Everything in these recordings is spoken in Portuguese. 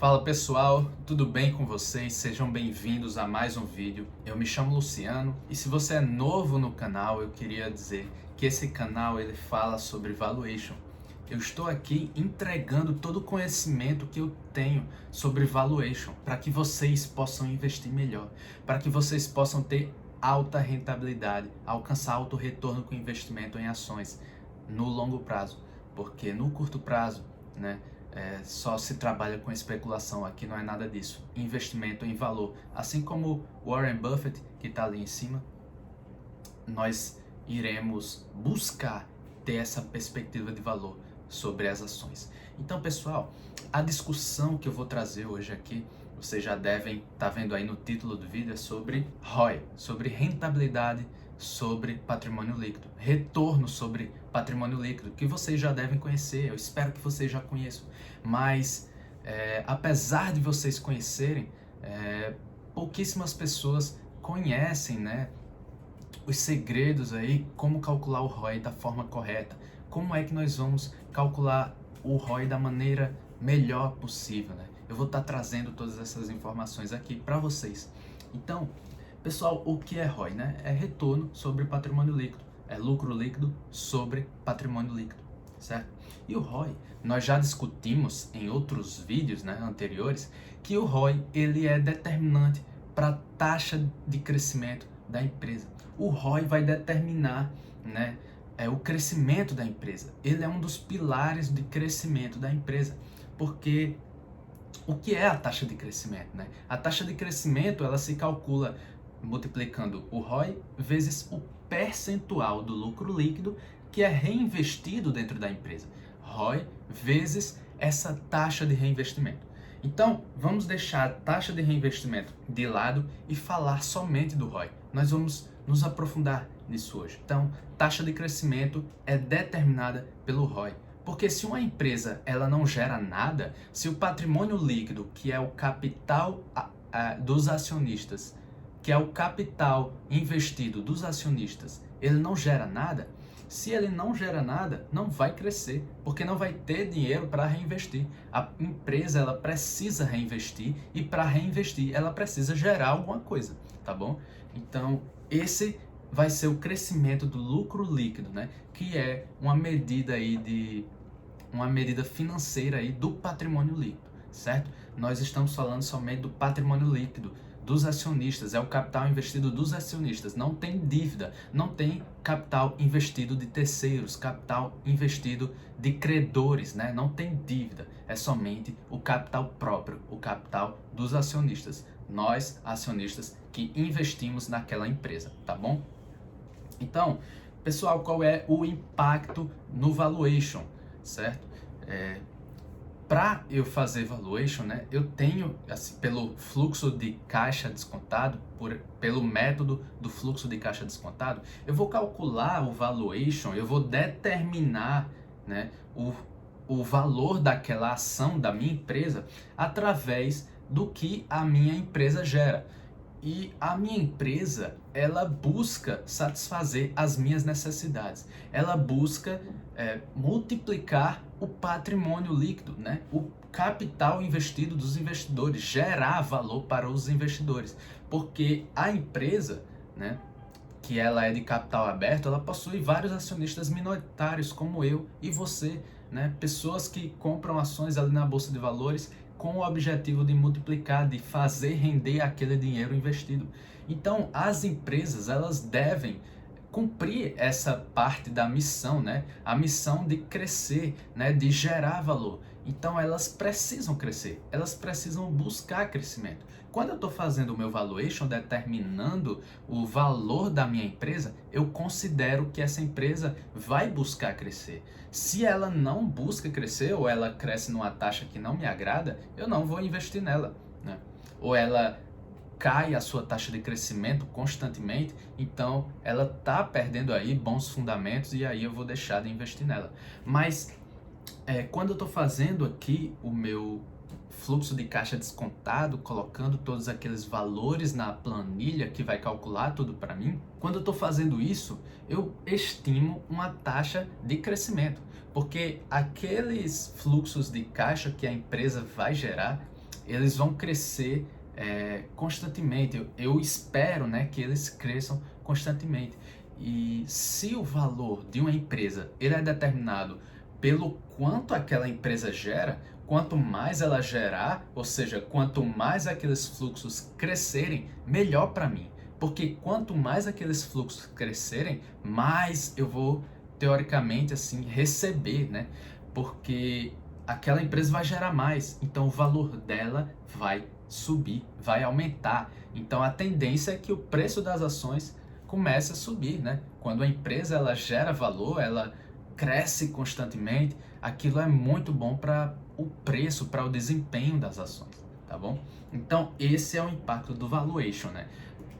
Fala pessoal, tudo bem com vocês? Sejam bem-vindos a mais um vídeo. Eu me chamo Luciano e se você é novo no canal, eu queria dizer que esse canal ele fala sobre valuation. Eu estou aqui entregando todo o conhecimento que eu tenho sobre valuation para que vocês possam investir melhor, para que vocês possam ter alta rentabilidade, alcançar alto retorno com investimento em ações no longo prazo, porque no curto prazo, né? Só se trabalha com especulação, aqui não é nada disso. Investimento em valor. Assim como Warren Buffett, que está ali em cima, nós iremos buscar ter essa perspectiva de valor sobre as ações. Então, pessoal, a discussão que eu vou trazer hoje aqui, vocês já devem estar vendo aí no título do vídeo, é sobre ROI, sobre rentabilidade sobre patrimônio líquido, retorno sobre patrimônio líquido, que vocês já devem conhecer, eu espero que vocês já conheçam, mas apesar de vocês conhecerem, pouquíssimas pessoas conhecem, né, os segredos aí, como calcular o ROI da forma correta, como é que nós vamos calcular o ROI da maneira melhor possível, né? Eu vou estar trazendo todas essas informações aqui para vocês. Então, pessoal, o que é ROI, né? É retorno sobre patrimônio líquido, é lucro líquido sobre patrimônio líquido, certo? E o ROI, nós já discutimos em outros vídeos, né, anteriores, que o ROI ele é determinante para a taxa de crescimento da empresa. O ROI vai determinar, né, o crescimento da empresa. Ele é um dos pilares de crescimento da empresa, porque o que é a taxa de crescimento, né? A taxa de crescimento ela se calcula multiplicando o ROI vezes o percentual do lucro líquido que é reinvestido dentro da empresa. ROI vezes essa taxa de reinvestimento. Então, vamos deixar a taxa de reinvestimento de lado e falar somente do ROI. Nós vamos nos aprofundar nisso hoje. Então, taxa de crescimento é determinada pelo ROI. Porque se uma empresa ela não gera nada, se o patrimônio líquido, que é o capital dos acionistas, que é o capital investido dos acionistas, ele não gera nada, se ele não gera nada, não vai crescer, porque não vai ter dinheiro para reinvestir. A empresa ela precisa reinvestir e para reinvestir ela precisa gerar alguma coisa, tá bom? Então, esse vai ser o crescimento do lucro líquido, né? Que é uma medida financeira aí do patrimônio líquido, certo? Nós estamos falando somente do patrimônio líquido dos acionistas, é o capital investido dos acionistas, não tem dívida, não tem capital investido de terceiros, capital investido de credores, né? Não tem dívida, é somente o capital próprio, o capital dos acionistas, nós acionistas que investimos naquela empresa, tá bom? Então, pessoal, qual é o impacto no valuation, certo? Para eu fazer valuation, né, eu tenho, assim, pelo fluxo de caixa descontado, pelo método do fluxo de caixa descontado, eu vou calcular o valuation, eu vou determinar, né, o valor daquela ação da minha empresa através do que a minha empresa gera. E a minha empresa, ela busca satisfazer as minhas necessidades. Ela busca multiplicar o patrimônio líquido, né? O capital investido dos investidores, gerar valor para os investidores. Porque a empresa, né, que ela é de capital aberto, ela possui vários acionistas minoritários, como eu e você, né? Pessoas que compram ações ali na Bolsa de Valores com o objetivo de multiplicar, de fazer render aquele dinheiro investido. Então, as empresas, elas devem cumprir essa parte da missão, né? A missão de crescer, né? De gerar valor. Então, elas precisam crescer, elas precisam buscar crescimento. Quando eu estou fazendo o meu valuation, determinando o valor da minha empresa, eu considero que essa empresa vai buscar crescer. Se ela não busca crescer ou ela cresce numa taxa que não me agrada, eu não vou investir nela, né? Ou ela cai a sua taxa de crescimento constantemente, então ela está perdendo aí bons fundamentos e aí eu vou deixar de investir nela. Mas quando eu estou fazendo aqui o meu fluxo de caixa descontado, colocando todos aqueles valores na planilha que vai calcular tudo para mim, quando eu estou fazendo isso, eu estimo uma taxa de crescimento, porque aqueles fluxos de caixa que a empresa vai gerar, eles vão crescer constantemente. Eu espero, né, que eles cresçam constantemente. E se o valor de uma empresa ele é determinado pelo quanto aquela empresa gera, quanto mais ela gerar, ou seja, quanto mais aqueles fluxos crescerem, melhor para mim. Porque quanto mais aqueles fluxos crescerem, mais eu vou, teoricamente, assim, receber, né? Porque aquela empresa vai gerar mais, então o valor dela vai subir, vai aumentar. Então a tendência é que o preço das ações comece a subir, né? Quando a empresa ela gera valor, ela cresce constantemente, aquilo é muito bom para o preço, para o desempenho das ações, tá bom? Então esse é o impacto do valuation, né?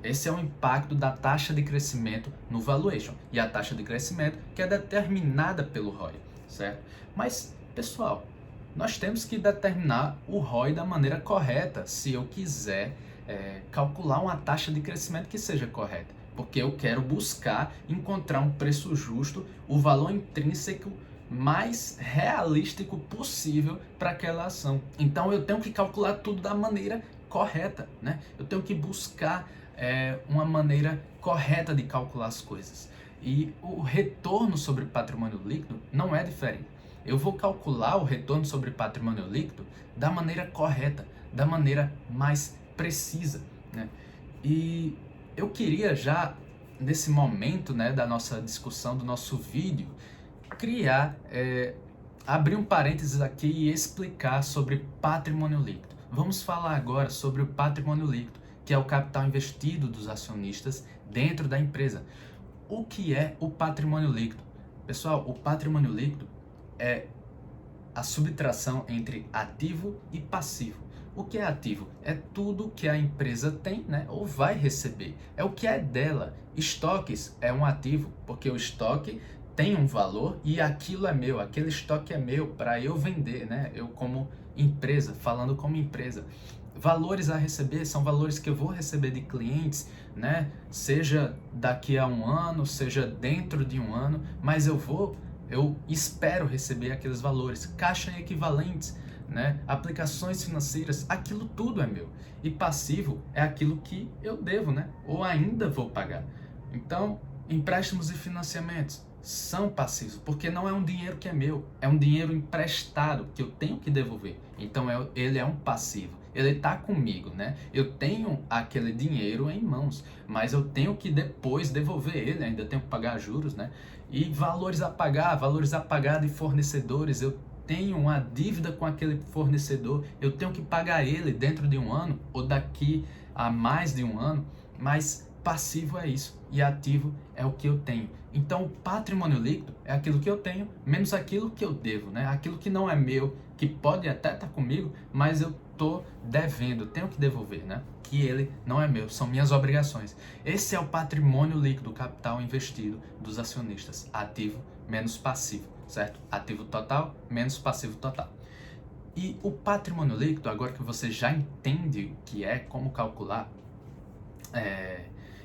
Esse é o impacto da taxa de crescimento no valuation. E a taxa de crescimento que é determinada pelo ROI, certo? Mas, pessoal, nós temos que determinar o ROI da maneira correta se eu quiser calcular uma taxa de crescimento que seja correta. Porque eu quero buscar encontrar um preço justo, o valor intrínseco mais realístico possível para aquela ação. Então eu tenho que calcular tudo da maneira correta, né? Eu tenho que buscar uma maneira correta de calcular as coisas. E o retorno sobre patrimônio líquido não é diferente. Eu vou calcular o retorno sobre patrimônio líquido da maneira correta, da maneira mais precisa, né? E eu queria já, nesse momento, né, da nossa discussão, do nosso vídeo, abrir um parênteses aqui e explicar sobre patrimônio líquido. Vamos falar agora sobre o patrimônio líquido, que é o capital investido dos acionistas dentro da empresa. O que é o patrimônio líquido? Pessoal, o patrimônio líquido é a subtração entre ativo e passivo. O que é ativo? É tudo que a empresa tem, né, ou vai receber. É o que é dela. Estoques é um ativo, porque o estoque tem um valor e aquilo é meu, aquele estoque é meu para eu vender, né? Eu como empresa, falando como empresa. Valores a receber são valores que eu vou receber de clientes, né? Seja daqui a um ano, seja dentro de um ano, mas eu espero receber aqueles valores. Caixa equivalentes, né? Aplicações financeiras, aquilo tudo é meu. E passivo é aquilo que eu devo, né? Ou ainda vou pagar. Então, empréstimos e financiamentos são passivos, porque não é um dinheiro que é meu, é um dinheiro emprestado que eu tenho que devolver. Então ele é um passivo, ele está comigo, né? Eu tenho aquele dinheiro em mãos, mas eu tenho que depois devolver ele, ainda tenho que pagar juros, né? E valores a pagar de fornecedores, eu tenho uma dívida com aquele fornecedor, eu tenho que pagar ele dentro de um ano ou daqui a mais de um ano, mas passivo é isso e ativo é o que eu tenho. Então, o patrimônio líquido é aquilo que eu tenho menos aquilo que eu devo, né? Aquilo que não é meu, que pode até estar comigo, mas eu tô devendo, tenho que devolver, né? Que ele não é meu, são minhas obrigações. Esse é o patrimônio líquido, o capital investido dos acionistas, ativo menos passivo, certo? Ativo total menos passivo total. E o patrimônio líquido, agora que você já entende o que é, como calcular,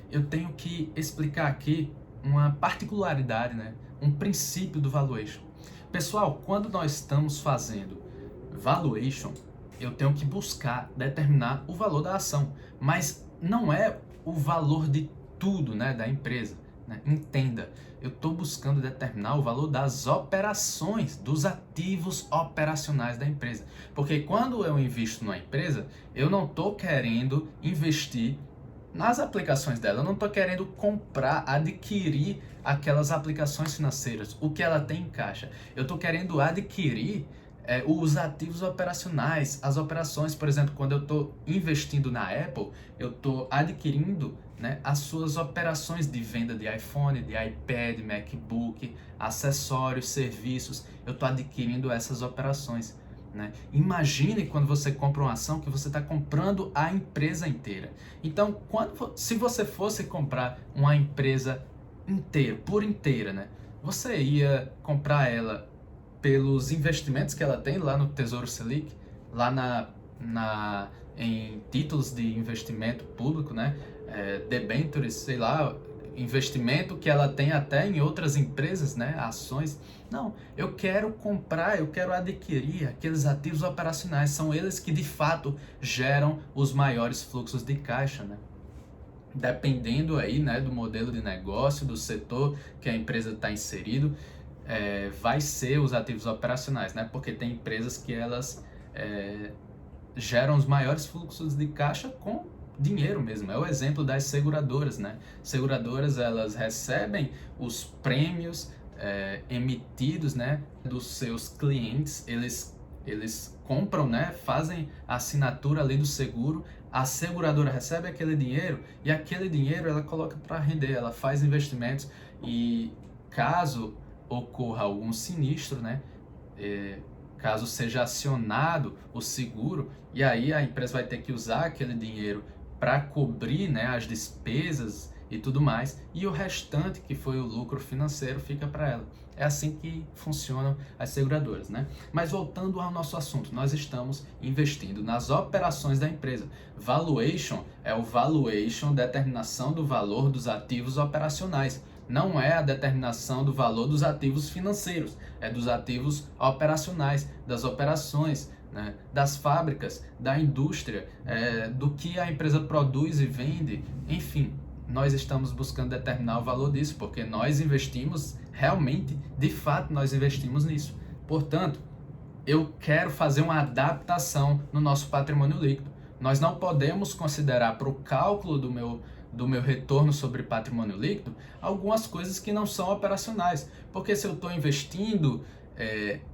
eu tenho que explicar aqui uma particularidade, né? Um princípio do valuation. Pessoal, quando nós estamos fazendo valuation, eu tenho que buscar determinar o valor da ação, mas não é o valor de tudo, né, da empresa, né? Entenda, eu estou buscando determinar o valor das operações, dos ativos operacionais da empresa. Porque quando eu invisto numa empresa, eu não estou querendo investir nas aplicações dela, eu não estou querendo comprar, adquirir aquelas aplicações financeiras, o que ela tem em caixa. Eu estou querendo adquirir os ativos operacionais, as operações. Por exemplo, quando eu estou investindo na Apple, eu estou adquirindo, né, as suas operações de venda de iPhone, de iPad, MacBook, acessórios, serviços. Eu estou adquirindo essas operações, né? Imagine quando você compra uma ação que você está comprando a empresa inteira. Então, se você fosse comprar uma empresa inteira, por inteira, né? Você ia comprar ela pelos investimentos que ela tem lá no Tesouro Selic, lá em títulos de investimento público, né? Debentures, sei lá, investimento que ela tem até em outras empresas, né, ações. Não, eu quero comprar, eu quero adquirir aqueles ativos operacionais, são eles que de fato geram os maiores fluxos de caixa, né? Dependendo aí, né, do modelo de negócio, do setor que a empresa está inserido, vai ser os ativos operacionais, né? Porque tem empresas que elas geram os maiores fluxos de caixa com dinheiro mesmo. É o exemplo das seguradoras, né? Seguradoras, elas recebem os prêmios emitidos, né, dos seus clientes, eles compram, né, fazem a assinatura ali do seguro, a seguradora recebe aquele dinheiro e aquele dinheiro ela coloca para render, ela faz investimentos e caso ocorra algum sinistro, né, caso seja acionado o seguro, e aí a empresa vai ter que usar aquele dinheiro para cobrir, né, as despesas e tudo mais, e o restante, que foi o lucro financeiro, fica para ela. É assim que funcionam as seguradoras, né? Mas voltando ao nosso assunto, nós estamos investindo nas operações da empresa. Valuation é o valuation, determinação do valor dos ativos operacionais. Não é a determinação do valor dos ativos financeiros, é dos ativos operacionais, das operações, né, das fábricas, da indústria, do que a empresa produz e vende, enfim. Nós estamos buscando determinar o valor disso, porque nós investimos realmente, de fato, nós investimos nisso. Portanto, eu quero fazer uma adaptação no nosso patrimônio líquido. Nós não podemos considerar para o cálculo do meu retorno sobre patrimônio líquido algumas coisas que não são operacionais. Porque se eu estou investindo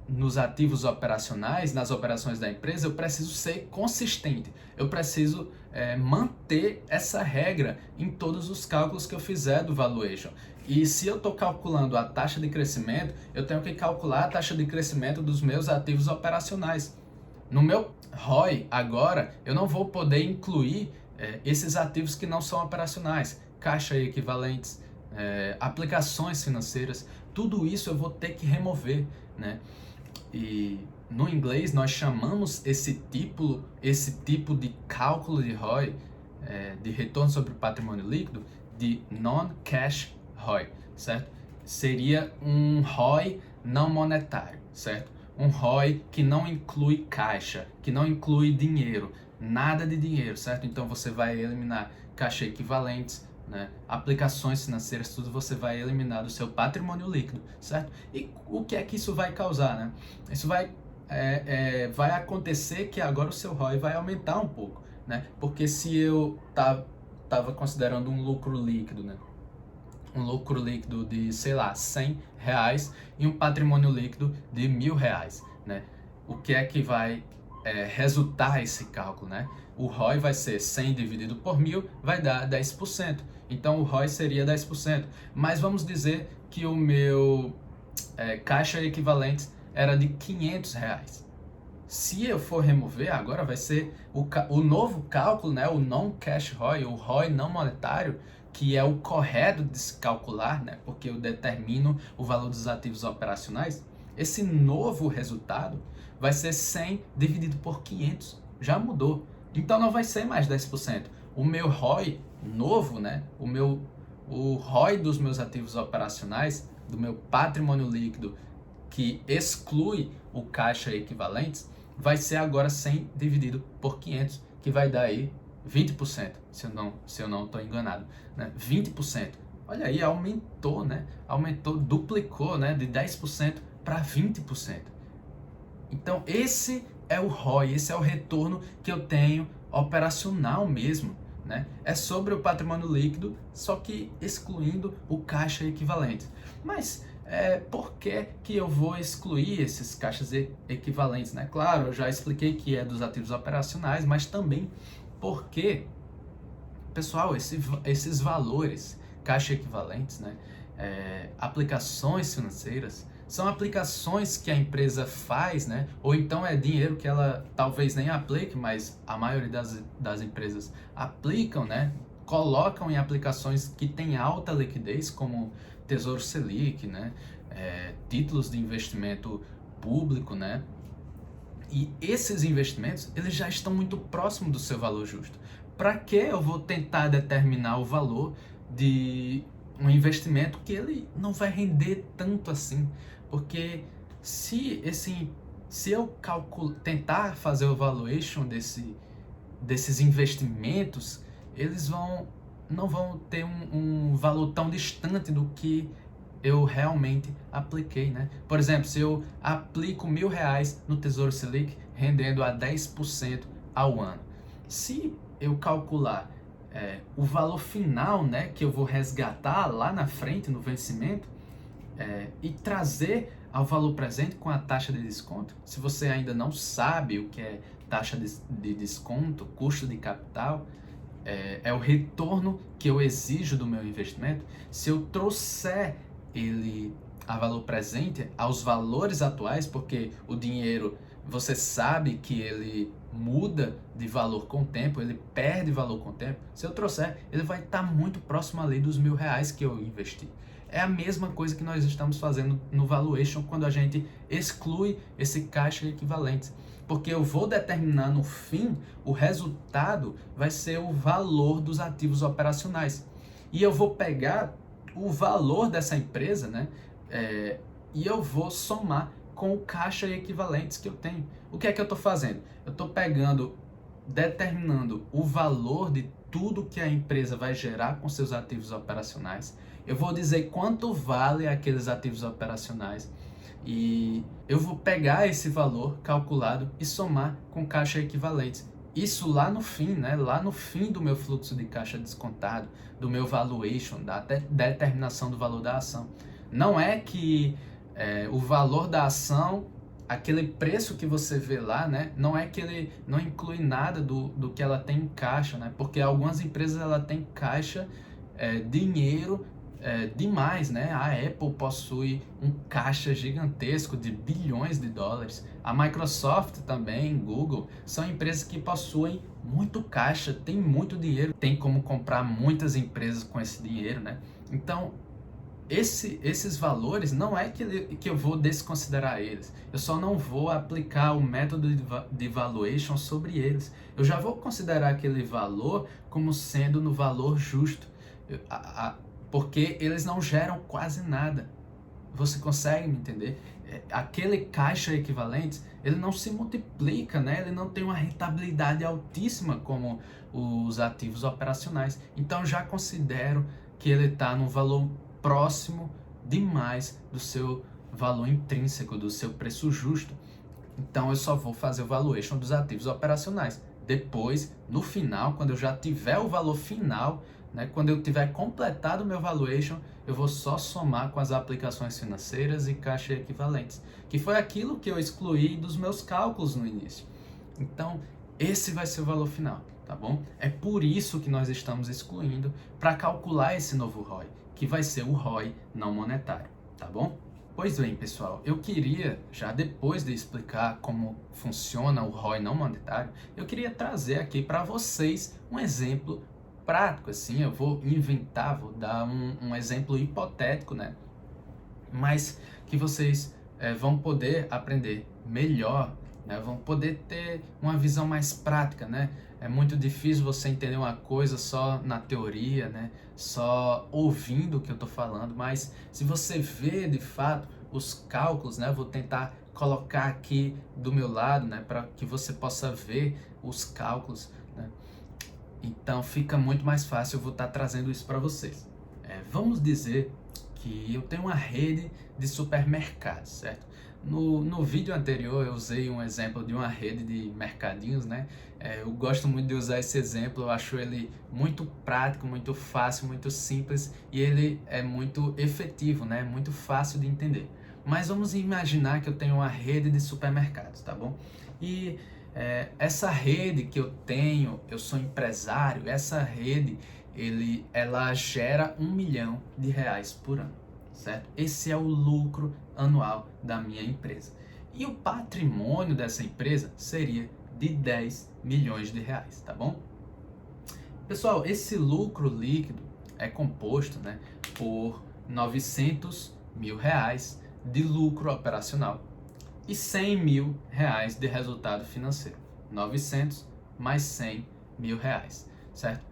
nos ativos operacionais, nas operações da empresa, eu preciso ser consistente, eu preciso manter essa regra em todos os cálculos que eu fizer do valuation. E se eu estou calculando a taxa de crescimento, eu tenho que calcular a taxa de crescimento dos meus ativos operacionais. No meu ROI agora, eu não vou poder incluir esses ativos que não são operacionais, caixa e equivalentes, aplicações financeiras, tudo isso eu vou ter que remover, né? E no inglês nós chamamos esse tipo de cálculo de ROI, de retorno sobre patrimônio líquido, de non-cash ROI, certo? Seria um ROI não monetário, certo? Um ROI que não inclui caixa, que não inclui dinheiro, nada de dinheiro, certo? Então você vai eliminar caixa equivalentes, né? Aplicações financeiras, tudo você vai eliminar do seu patrimônio líquido, certo? E o que é que isso vai causar, né? Isso vai acontecer que agora o seu ROI vai aumentar um pouco, né? Porque se eu tava considerando um lucro líquido, né? Um lucro líquido de, sei lá, R$100 e um patrimônio líquido de R$1.000, né? O que é que vai resultar esse cálculo, né? O ROI vai ser 100 dividido por 1.000, vai dar 10%. Então o ROI seria 10%. Mas vamos dizer que o meu caixa equivalente era de R$500. Se eu for remover, agora vai ser o novo cálculo, né? O non-cash ROI, o ROI não monetário, que é o correto de se calcular, né? Porque eu determino o valor dos ativos operacionais. Esse novo resultado vai ser 100 dividido por 500. Já mudou. Então não vai ser mais 10%. O meu ROI novo, né? O ROI dos meus ativos operacionais, do meu patrimônio líquido, que exclui o caixa equivalentes, vai ser agora 100 dividido por 500, que vai dar aí 20%, se eu não estou enganado, né? 20%. Olha aí, aumentou, né? Aumentou, duplicou, né? De 10% para 20%. Então esse é o ROI, esse é o retorno que eu tenho operacional mesmo, né? É sobre o patrimônio líquido, só que excluindo o caixa equivalente. Mas por que eu vou excluir esses caixas equivalentes, né? Claro, eu já expliquei que é dos ativos operacionais, mas também porque, pessoal, esses valores, caixa equivalentes, né? Aplicações financeiras, são aplicações que a empresa faz, né? Ou então é dinheiro que ela talvez nem aplique, mas a maioria das empresas aplicam, né? Colocam em aplicações que têm alta liquidez, como Tesouro Selic, né? Títulos de investimento público, né? E esses investimentos, eles já estão muito próximos do seu valor justo. Para que eu vou tentar determinar o valor de um investimento que ele não vai render tanto assim, porque se eu tentar fazer o valuation desses investimentos, eles não vão ter um valor tão distante do que eu realmente apliquei, né? Por exemplo, se eu aplico R$1.000 no Tesouro Selic, rendendo a 10% ao ano. Se eu calcular o valor final, né, que eu vou resgatar lá na frente, no vencimento, e trazer ao valor presente com a taxa de desconto, se você ainda não sabe o que é taxa de desconto, custo de capital, é o retorno que eu exijo do meu investimento. Se eu trouxer ele a valor presente, aos valores atuais, porque o dinheiro, você sabe que ele muda de valor com o tempo, ele perde valor com o tempo. Se eu trouxer, ele vai estar muito próximo ali dos R$1.000 que eu investi. É a mesma coisa que nós estamos fazendo no valuation quando a gente exclui esse caixa equivalente. Porque eu vou determinar no fim, o resultado vai ser o valor dos ativos operacionais. E eu vou pegar o valor dessa empresa, né? E eu vou somar com o caixa equivalentes que eu tenho. O que é que eu estou fazendo? Eu estou determinando o valor de tudo que a empresa vai gerar com seus ativos operacionais. Eu vou dizer quanto vale aqueles ativos operacionais e eu vou pegar esse valor calculado e somar com caixa equivalentes. Isso lá no fim, né? Lá no fim do meu fluxo de caixa descontado, do meu valuation, da determinação do valor da ação. Não é que o valor da ação, aquele preço que você vê lá, né? Não é que ele não inclui nada do que ela tem em caixa, né? Porque algumas empresas ela tem caixa, dinheiro demais, né? A Apple possui um caixa gigantesco de bilhões de dólares. A Microsoft também, Google, são empresas que possuem muito caixa, tem muito dinheiro, tem como comprar muitas empresas com esse dinheiro, né? Então, esses valores não é que eu vou desconsiderar eles. Eu só não vou aplicar o método de valuation sobre eles. Eu já vou considerar aquele valor como sendo no valor justo. Porque eles não geram quase nada. Você consegue me entender? Aquele caixa equivalente, ele não se multiplica, né? Ele não tem uma rentabilidade altíssima como os ativos operacionais. Então já considero que ele está num valor próximo demais do seu valor intrínseco, do seu preço justo. Então eu só vou fazer o valuation dos ativos operacionais. Depois, no final, quando eu já tiver o valor final, né, quando eu tiver completado o meu valuation, eu vou só somar com as aplicações financeiras e caixa equivalentes, que foi aquilo que eu excluí dos meus cálculos no início. Então, esse vai ser o valor final, tá bom? É por isso que nós estamos excluindo para calcular esse novo ROI, que vai ser o ROI não monetário, tá bom? Pois bem, pessoal, eu queria, já depois de explicar como funciona o ROI não monetário, eu queria trazer aqui para vocês um exemplo prático, assim, eu vou dar um exemplo hipotético, né? Mas que vocês vão poder aprender melhor, né? Vão poder ter uma visão mais prática, né? É muito difícil você entender uma coisa só na teoria, né? Só ouvindo o que eu estou falando, mas se você vê de fato os cálculos, né? Eu vou tentar colocar aqui do meu lado, né? Para que você possa ver os cálculos, né? Então fica muito mais fácil, eu vou estar trazendo isso para vocês. Vamos dizer que eu tenho uma rede de supermercados, certo? No vídeo anterior eu usei um exemplo de uma rede de mercadinhos, né? Eu gosto muito de usar esse exemplo, eu acho ele muito prático, muito fácil, muito simples e ele é muito efetivo, né? Muito fácil de entender. Mas vamos imaginar que eu tenho uma rede de supermercados, tá bom? E essa rede que eu tenho, eu sou empresário, essa rede ela gera R$1 milhão por ano, certo? Esse é o lucro anual da minha empresa. E o patrimônio dessa empresa seria de R$10 milhões, tá bom? Pessoal, esse lucro líquido é composto, né, por R$900 mil de lucro operacional e R$100 mil de resultado financeiro. 900 mais R$100 mil, certo?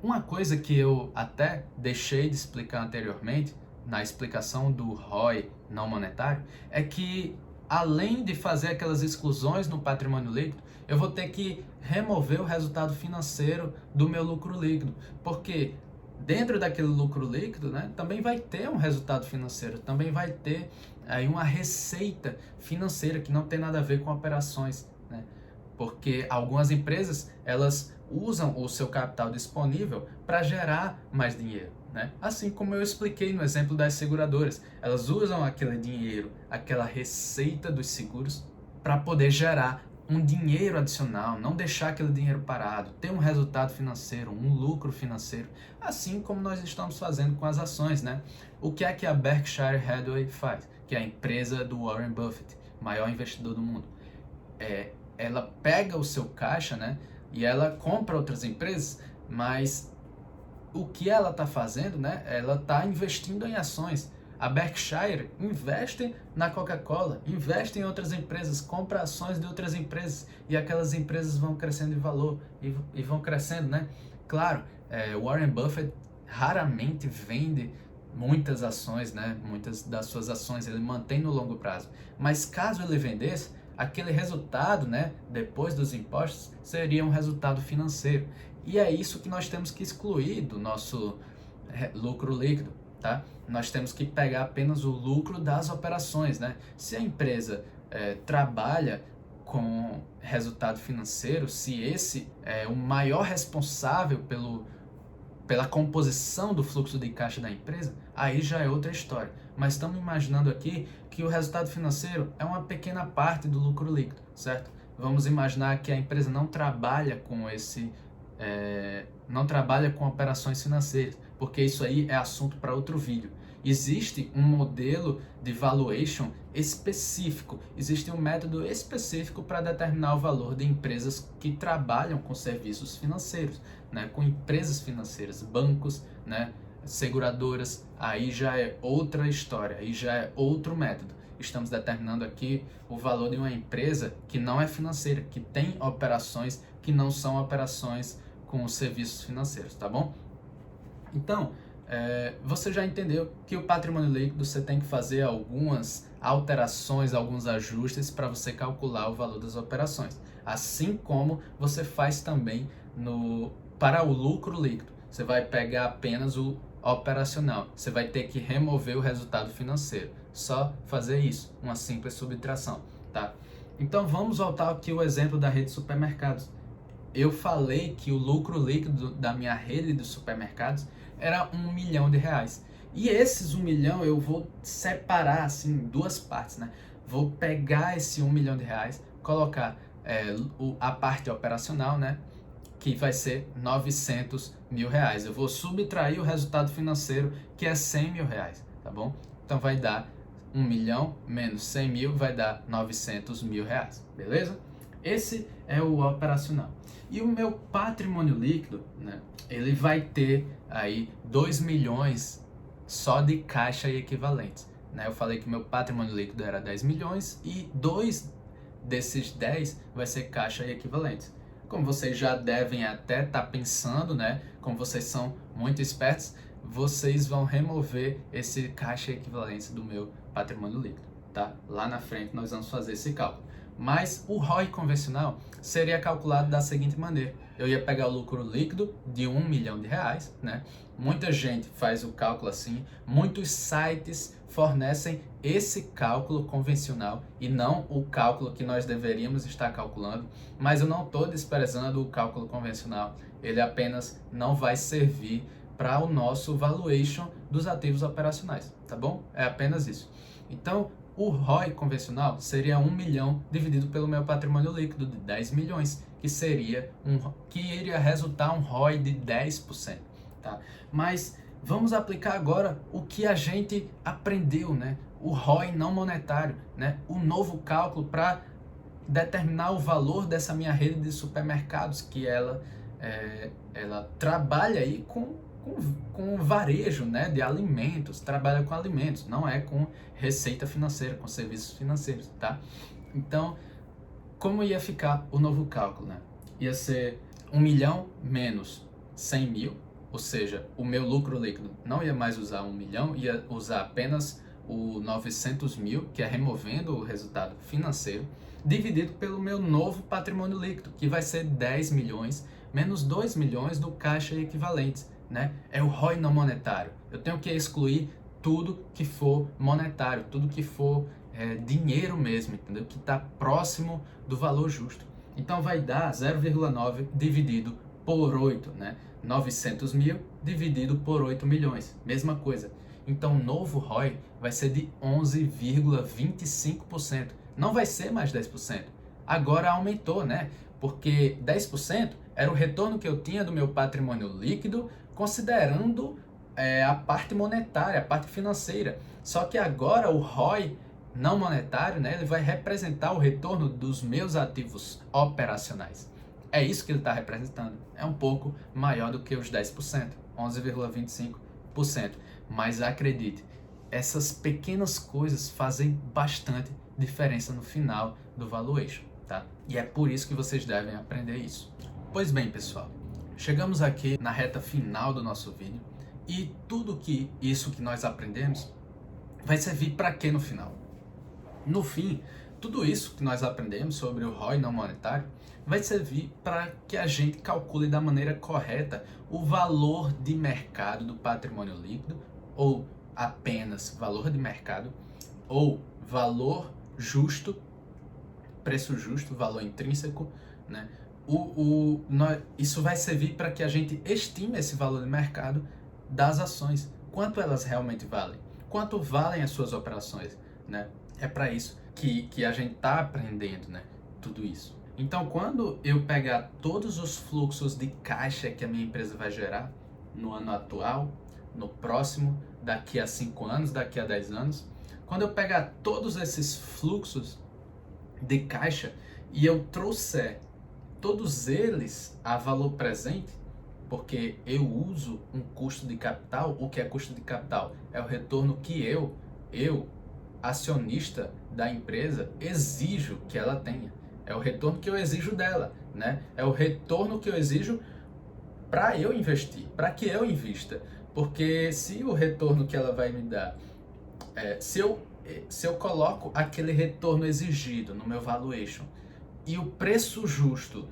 Uma coisa que eu até deixei de explicar anteriormente, na explicação do ROI não monetário, é que além de fazer aquelas exclusões no patrimônio líquido, eu vou ter que remover o resultado financeiro do meu lucro líquido, porque dentro daquele lucro líquido, né, também vai ter um resultado financeiro, também vai ter aí uma receita financeira que não tem nada a ver com operações, né? Porque algumas empresas, elas usam o seu capital disponível para gerar mais dinheiro, né? Assim como eu expliquei no exemplo das seguradoras, elas usam aquele dinheiro, aquela receita dos seguros para poder gerar um dinheiro adicional, não deixar aquele dinheiro parado, ter um resultado financeiro, um lucro financeiro, assim como nós estamos fazendo com as ações, né? O que é que a Berkshire Hathaway faz? Que é a empresa do Warren Buffett, maior investidor do mundo. Ela pega o seu caixa, né, e ela compra outras empresas, mas o que ela está fazendo, né, ela está investindo em ações. A Berkshire investe na Coca-Cola, investe em outras empresas, compra ações de outras empresas e aquelas empresas vão crescendo de valor e vão crescendo, né? Claro, Warren Buffett raramente vende muitas ações, né? Muitas das suas ações ele mantém no longo prazo. Mas caso ele vendesse, aquele resultado, né, depois dos impostos, seria um resultado financeiro. E é isso que nós temos que excluir do nosso lucro líquido, tá? Nós temos que pegar apenas o lucro das operações, né? Se a empresa trabalha com resultado financeiro, se esse é o maior responsável pela composição do fluxo de caixa da empresa, aí já é outra história. Mas estamos imaginando aqui que o resultado financeiro é uma pequena parte do lucro líquido, certo? Vamos imaginar que a empresa não trabalha com não trabalha com operações financeiras, porque isso aí é assunto para outro vídeo. Existe um modelo de valuation específico, existe um método específico para determinar o valor de empresas que trabalham com serviços financeiros, né, com empresas financeiras, bancos, né, seguradoras. Aí já é outra história, aí já é outro método. Estamos determinando aqui o valor de uma empresa que não é financeira, que tem operações que não são operações com os serviços financeiros, tá bom? Então, você já entendeu que o patrimônio líquido você tem que fazer algumas alterações, alguns ajustes para você calcular o valor das operações. Assim como você faz também para o lucro líquido. Você vai pegar apenas o operacional. Você vai ter que remover o resultado financeiro. Só fazer isso, uma simples subtração, tá? Então vamos voltar aqui ao exemplo da rede de supermercados. Eu falei que o lucro líquido da minha rede de supermercados era R$1 milhão. E esses 1 milhão eu vou separar assim em duas partes, né? Vou pegar esse R$1 milhão, colocar a parte operacional, né? Que vai ser R$900 mil. Eu vou subtrair o resultado financeiro, que é R$100 mil, tá bom? Então vai dar 1 milhão menos 100 mil vai dar 900 mil reais, beleza? Esse é o operacional. E o meu patrimônio líquido, né, ele vai ter aí 2 milhões só de caixa e equivalentes. Né? Eu falei que meu patrimônio líquido era 10 milhões e 2 desses 10 vai ser caixa e equivalentes. Como vocês já devem até estar pensando, né? Como vocês são muito espertos, vocês vão remover esse caixa e equivalência do meu patrimônio líquido, tá? Lá na frente nós vamos fazer esse cálculo. Mas o ROI convencional seria calculado da seguinte maneira. Eu ia pegar o lucro líquido de R$1 milhão, né? Muita gente faz o cálculo assim, muitos sites fornecem esse cálculo convencional e não o cálculo que nós deveríamos estar calculando, mas eu não estou desprezando o cálculo convencional, ele apenas não vai servir para o nosso valuation dos ativos operacionais, tá bom? É apenas isso. Então, o ROI convencional seria 1 milhão dividido pelo meu patrimônio líquido de 10 milhões, que iria resultar um ROI de 10%, tá? Mas vamos aplicar agora o que a gente aprendeu, né? O ROI não monetário, né? O novo cálculo para determinar o valor dessa minha rede de supermercados, que ela trabalha aí com varejo, né, de alimentos, trabalha com alimentos, não é com receita financeira, com serviços financeiros, tá? Então, como ia ficar o novo cálculo, né? Ia ser 1 milhão menos 100 mil, ou seja, o meu lucro líquido não ia mais usar 1 milhão, ia usar apenas o 900 mil, que é removendo o resultado financeiro, dividido pelo meu novo patrimônio líquido, que vai ser 10 milhões, menos 2 milhões do caixa equivalentes, né? É o ROI não monetário. Eu tenho que excluir tudo que for monetário, tudo que for dinheiro mesmo, entendeu? Que está próximo do valor justo. Então vai dar 0,9 dividido por 8, né? 900 mil dividido por 8 milhões, mesma coisa. Então o novo ROI vai ser de 11,25%. Não vai ser mais 10%. Agora aumentou, né? Porque 10% era o retorno que eu tinha do meu patrimônio líquido, considerando a parte monetária, a parte financeira. Só que agora o ROI não monetário, né, ele vai representar o retorno dos meus ativos operacionais. É isso que ele está representando. É um pouco maior do que os 10%, 11,25%. Mas acredite, essas pequenas coisas fazem bastante diferença no final do valuation, tá? E é por isso que vocês devem aprender isso. Pois bem, pessoal, chegamos aqui na reta final do nosso vídeo e tudo isso que nós aprendemos vai servir para quê no final? No fim, tudo isso que nós aprendemos sobre o ROI não monetário vai servir para que a gente calcule da maneira correta o valor de mercado do patrimônio líquido, ou apenas valor de mercado, ou valor justo, preço justo, valor intrínseco, né? Isso vai servir para que a gente estime esse valor de mercado das ações, quanto elas realmente valem, quanto valem as suas operações, né? É para isso que a gente está aprendendo, né? Tudo isso. Então, quando eu pegar todos os fluxos de caixa que a minha empresa vai gerar no ano atual, no próximo, daqui a 5 anos, daqui a 10 anos, quando eu pegar todos esses fluxos de caixa e eu trouxer todos eles a valor presente, porque eu uso um custo de capital. O que é custo de capital? É o retorno que eu, acionista da empresa, exijo que ela tenha. É o retorno que eu exijo dela, né? É o retorno que eu exijo para eu investir, para que eu invista. Porque se o retorno que ela vai me dar, se eu coloco aquele retorno exigido no meu valuation e o preço justo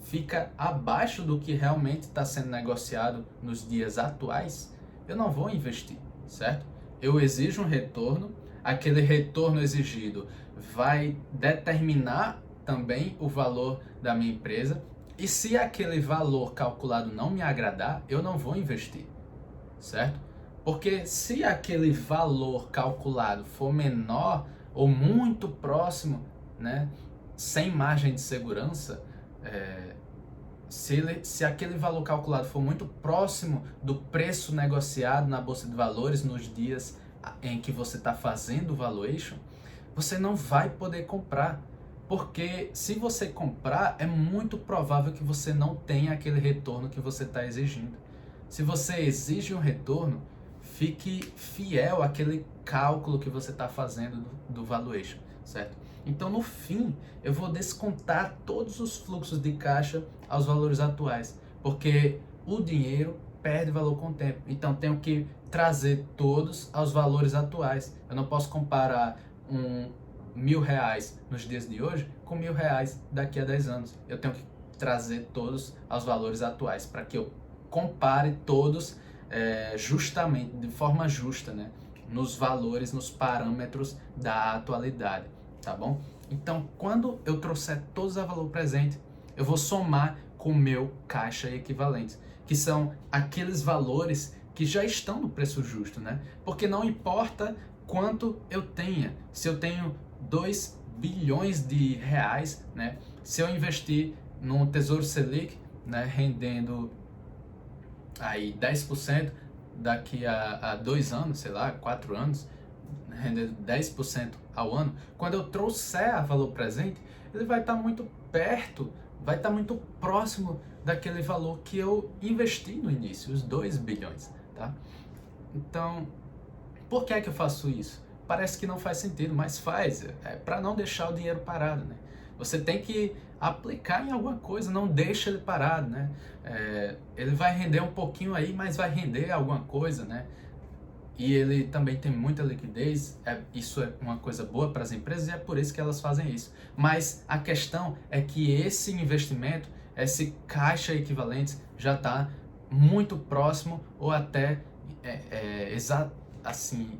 fica abaixo do que realmente está sendo negociado nos dias atuais, eu não vou investir, certo? Eu exijo um retorno, aquele retorno exigido vai determinar também o valor da minha empresa, e se aquele valor calculado não me agradar, eu não vou investir, certo? Porque se aquele valor calculado for menor ou muito próximo, né, sem margem de segurança, se aquele valor calculado for muito próximo do preço negociado na Bolsa de Valores nos dias em que você está fazendo o valuation, você não vai poder comprar. Porque se você comprar, é muito provável que você não tenha aquele retorno que você está exigindo. Se você exige um retorno, fique fiel àquele cálculo que você está fazendo do valuation, certo? Então, no fim, eu vou descontar todos os fluxos de caixa aos valores atuais, porque o dinheiro perde valor com o tempo. Então, tenho que trazer todos aos valores atuais. Eu não posso comparar R$1.000 nos dias de hoje com R$1.000 daqui a 10 anos. Eu tenho que trazer todos aos valores atuais para que eu compare todos justamente, de forma justa, né? Nos valores, nos parâmetros da atualidade, tá bom? Então, quando eu trouxer todos a valor presente, eu vou somar com o meu caixa equivalente, que são aqueles valores que já estão no preço justo, né? Porque não importa quanto eu tenha, se eu tenho 2 bilhões de reais, né? Se eu investir num Tesouro Selic, né, rendendo aí 10% daqui a 2 anos, sei lá, 4 anos, rendendo 10% ao ano, quando eu trouxer a valor presente, ele vai estar muito perto, vai estar muito próximo daquele valor que eu investi no início, os 2 bilhões, tá? Então, por que é que eu faço isso? Parece que não faz sentido, mas faz, para não deixar o dinheiro parado, né? Você tem que aplicar em alguma coisa, não deixa ele parado, né? Ele vai render um pouquinho aí, mas vai render alguma coisa, né? E ele também tem muita liquidez, isso é uma coisa boa para as empresas e é por isso que elas fazem isso. Mas a questão é que esse investimento, esse caixa equivalente, já está muito próximo ou até assim,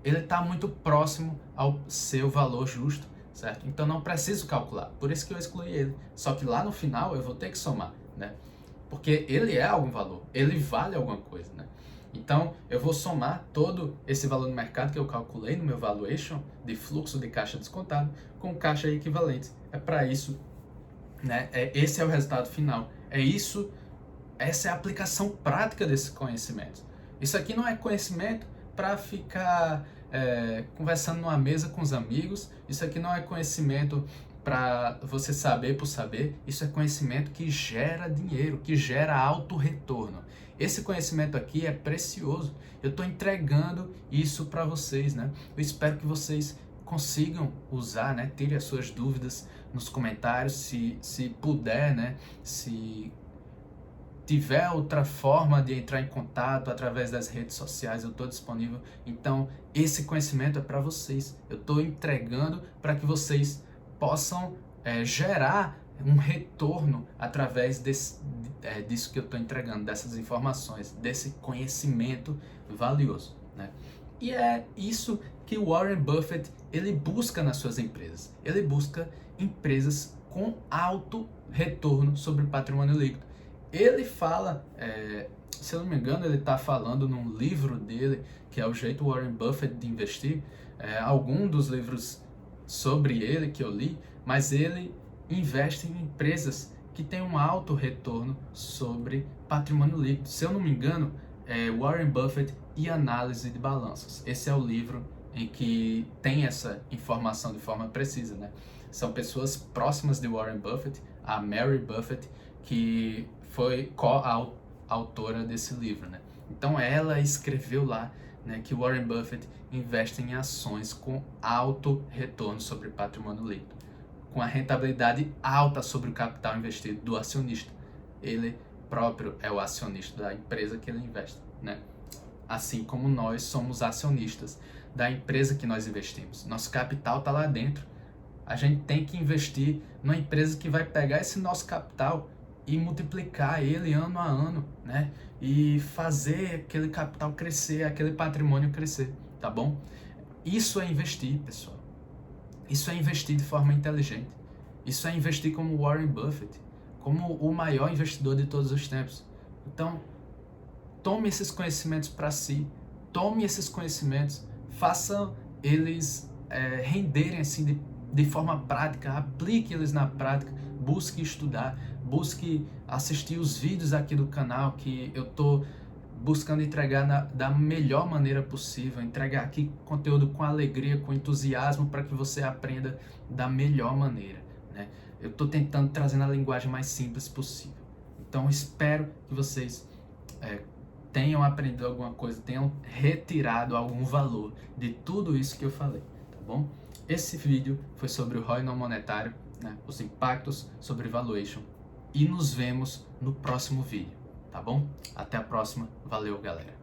ele está muito próximo ao seu valor justo, certo? Então não preciso calcular, por isso que eu excluí ele. Só que lá no final eu vou ter que somar, né? Porque ele é algum valor, ele vale alguma coisa, né? Então, eu vou somar todo esse valor no mercado que eu calculei no meu valuation de fluxo de caixa descontado com caixa equivalente. É para isso, né? Esse é o resultado final. Essa é a aplicação prática desse conhecimento. Isso aqui não é conhecimento para ficar conversando numa mesa com os amigos. Isso aqui não é conhecimento para você saber por saber. Isso é conhecimento que gera dinheiro, que gera alto retorno. Esse conhecimento aqui é precioso. Eu estou entregando isso para vocês, né? Eu espero que vocês consigam usar, né? Tire as suas dúvidas nos comentários, se puder, né? Se tiver outra forma de entrar em contato através das redes sociais, eu estou disponível. Então, esse conhecimento é para vocês. Eu estou entregando para que vocês possam gerar um retorno através disso que eu estou entregando, dessas informações, desse conhecimento valioso, né? E é isso que o Warren Buffett ele busca nas suas empresas. Ele busca empresas com alto retorno sobre patrimônio líquido. Ele fala, se eu não me engano, ele está falando num livro dele, que é O Jeito Warren Buffett de Investir, algum dos livros sobre ele que eu li, mas ele investe em empresas que têm um alto retorno sobre patrimônio líquido. Se eu não me engano, Warren Buffett e Análise de Balanços. Esse é o livro em que tem essa informação de forma precisa, né? São pessoas próximas de Warren Buffett, a Mary Buffett, que foi co-autora desse livro, né? Então ela escreveu lá, né, que Warren Buffett investe em ações com alto retorno sobre patrimônio líquido, com a rentabilidade alta sobre o capital investido do acionista. Ele próprio é o acionista da empresa que ele investe, né? Assim como nós somos acionistas da empresa que nós investimos. Nosso capital está lá dentro. A gente tem que investir numa empresa que vai pegar esse nosso capital e multiplicar ele ano a ano, né? E fazer aquele capital crescer, aquele patrimônio crescer, tá bom? Isso é investir, pessoal. Isso é investir de forma inteligente. Isso é investir como Warren Buffett, como o maior investidor de todos os tempos. Então, tome esses conhecimentos para si, tome esses conhecimentos, faça eles renderem assim de forma prática, aplique eles na prática, busque estudar, busque assistir os vídeos aqui do canal que eu estou buscando entregar da melhor maneira possível, entregar aqui conteúdo com alegria, com entusiasmo para que você aprenda da melhor maneira, né? Eu estou tentando trazer na linguagem mais simples possível. Então espero que vocês tenham aprendido alguma coisa, tenham retirado algum valor de tudo isso que eu falei, tá bom? Esse vídeo foi sobre o ROI não monetário, né? Os impactos sobre valuation, e nos vemos no próximo vídeo, tá bom? Até a próxima, valeu galera!